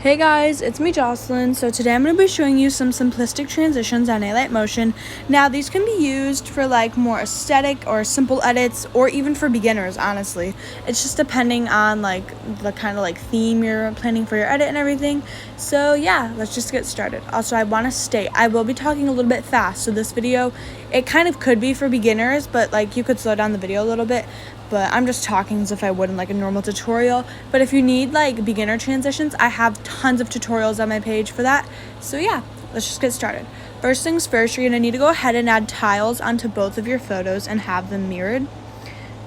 Hey guys, it's me Jocelyn. So today I'm going to be showing you some simplistic transitions on alight motion. Now these can be used for like more aesthetic or simple edits, or even for beginners, honestly. It's just depending on like the kind of like theme you're planning for your edit and everything. So yeah, let's just get started. Also, I want to state I will be talking a little bit fast, so this video, it kind of could be for beginners, but like you could slow down the video a little bit. But I'm just talking as if I would in like a normal tutorial. But if you need like beginner transitions, I have tons of tutorials on my page for that. So yeah, let's just get started. First things first, you're gonna need to go ahead and add tiles onto both of your photos and have them mirrored.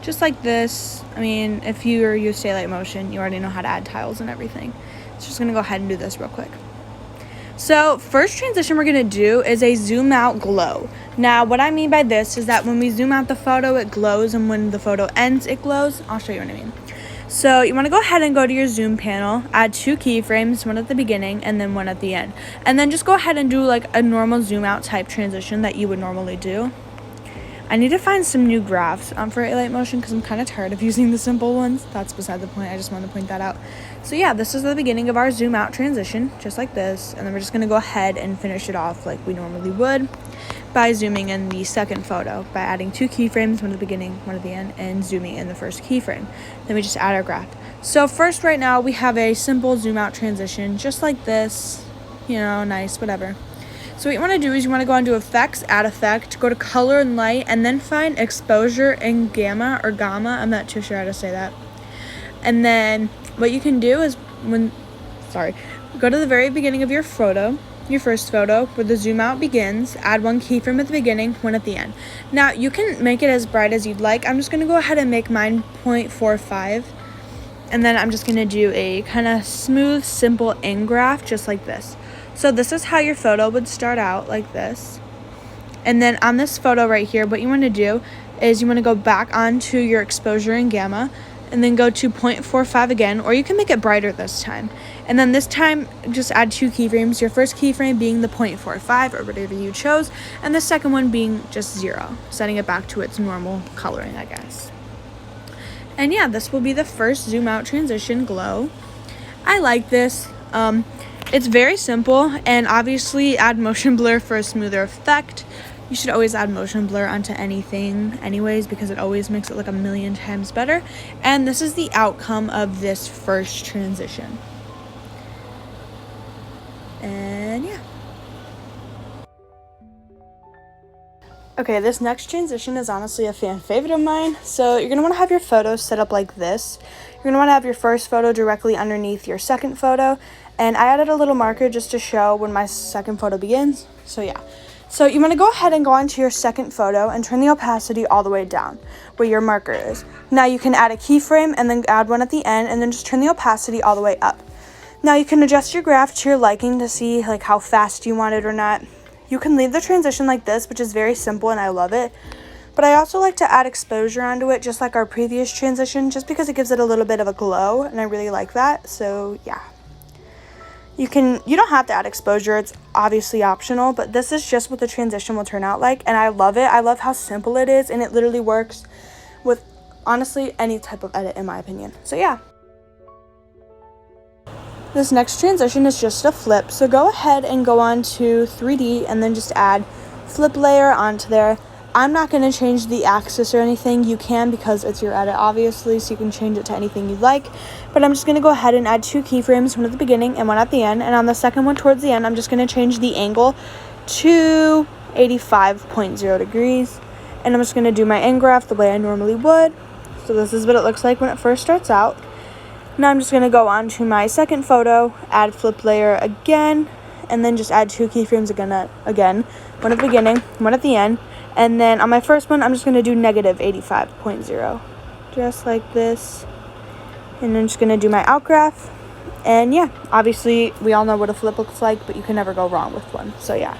Just like this. I mean, if you're used to alight motion, you already know how to add tiles and everything. So just gonna go ahead and do this real quick. So first transition we're going to do is a zoom out glow. Now what I mean by this is that when we zoom out the photo, it glows, and when the photo ends, it glows. I'll show you what I mean. So you want to go ahead and go to your zoom panel, add 2 keyframes, one at the beginning and then one at the end. And then just go ahead and do like a normal zoom out type transition that you would normally do. I need to find some new graphs for alight motion because I'm kind of tired of using the simple ones. That's beside the point. I just wanted to point that out. So yeah, this is the beginning of our zoom out transition, just like this. And then we're just going to go ahead and finish it off like we normally would by zooming in the second photo by adding 2 keyframes, one at the beginning, one at the end, and zooming in the first keyframe. Then we just add our graph. So first, right now, we have a simple zoom out transition, just like this. You know, nice, whatever. So what you want to do is you want to go onto effects, add effect, go to color and light, and then find exposure and gamma or gamma. I'm not too sure how to say that. And then what you can do is go to the very beginning of your photo, your first photo, where the zoom out begins, add 1 keyframe at the beginning, 1 at the end. Now you can make it as bright as you'd like. I'm just going to go ahead and make mine 0.45. And then I'm just going to do a kind of smooth, simple in graph, just like this. So this is how your photo would start out, like this. And then on this photo right here, what you want to do is you want to go back onto your exposure and gamma, and then go to 0.45 again, or you can make it brighter this time. And then this time, just add 2 keyframes, your first keyframe being the 0.45 or whatever you chose, and the second one being just 0, setting it back to its normal coloring, I guess. And yeah, this will be the first zoom out transition glow. I like this. It's very simple, and obviously add motion blur for a smoother effect. You should always add motion blur onto anything anyways, because it always makes it look a million times better. And this is the outcome of this first transition. And yeah. Okay, this next transition is honestly a fan favorite of mine. So you're going to want to have your photos set up like this. You're going to want to have your first photo directly underneath your second photo. And I added a little marker just to show when my second photo begins. So yeah. So you want to go ahead and go onto your second photo and turn the opacity all the way down where your marker is. Now you can add a keyframe and then add 1 at the end, and then just turn the opacity all the way up. Now you can adjust your graph to your liking to see like how fast you want it or not. You can leave the transition like this, which is very simple and I love it. But I also like to add exposure onto it, just like our previous transition, just because it gives it a little bit of a glow, and I really like that. So yeah. You don't have to add exposure, it's obviously optional, but this is just what the transition will turn out like, and I love it. I love how simple it is, and it literally works with honestly any type of edit in my opinion. So yeah. This next transition is just a flip, so go ahead and go on to 3D and then just add flip layer onto there. I'm not going to change the axis or anything. You can, because it's your edit obviously, so you can change it to anything you'd like. But I'm just going to go ahead and add 2 keyframes, 1 at the beginning and 1 at the end. And on the second one towards the end, I'm just going to change the angle to 85.0 degrees. And I'm just going to do my in graph the way I normally would. So this is what it looks like when it first starts out. Now I'm just going to go on to my second photo, add flip layer again, and then just add 2 keyframes again, 1 at the beginning, 1 at the end. And then on my first one, I'm just going to do negative 85.0, just like this. And I'm just going to do my out graph. And yeah, obviously we all know what a flip looks like, but you can never go wrong with one. So yeah.